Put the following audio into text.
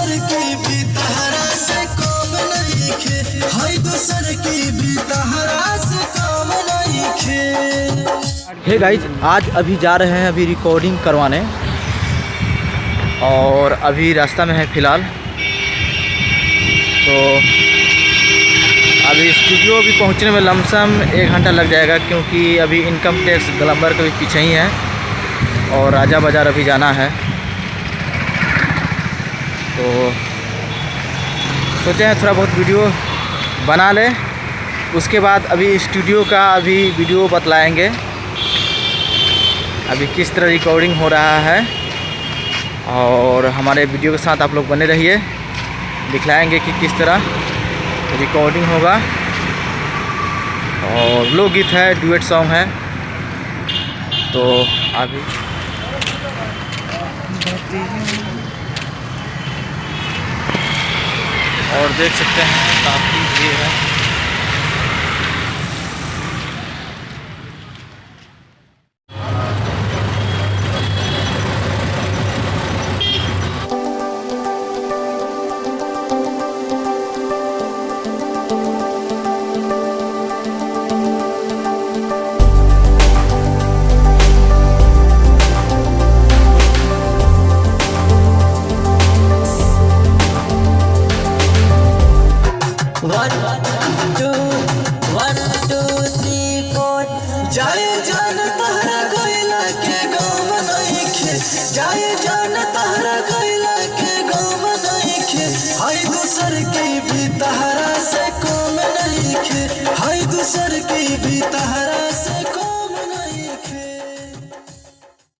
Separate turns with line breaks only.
दूसर की भी तहरा से काम नहीं खे, हाय दूसर की भी तहरा से काम नहीं खे।
हे गाइज, आज अभी जा रहे हैं अभी रिकॉर्डिंग करवाने और अभी रास्ता में है फ़िलहाल। तो अभी स्टूडियो भी पहुंचने में लमसम 1 घंटा लग जाएगा, क्योंकि अभी इनकम टैक्स ग्लम्बर के भी पीछे ही है और राजा बाज़ार अभी जाना है। तो सोचे हैं थोड़ा बहुत वीडियो बना ले, उसके बाद अभी स्टूडियो का अभी वीडियो बतलाएंगे अभी किस तरह रिकॉर्डिंग हो रहा है। और हमारे वीडियो के साथ आप लोग बने रहिए, दिखलाएंगे कि किस तरह रिकॉर्डिंग होगा। और लोकगीत है, डुएट सॉन्ग है। तो अभी और देख सकते हैं काफ़ी भीड़ है।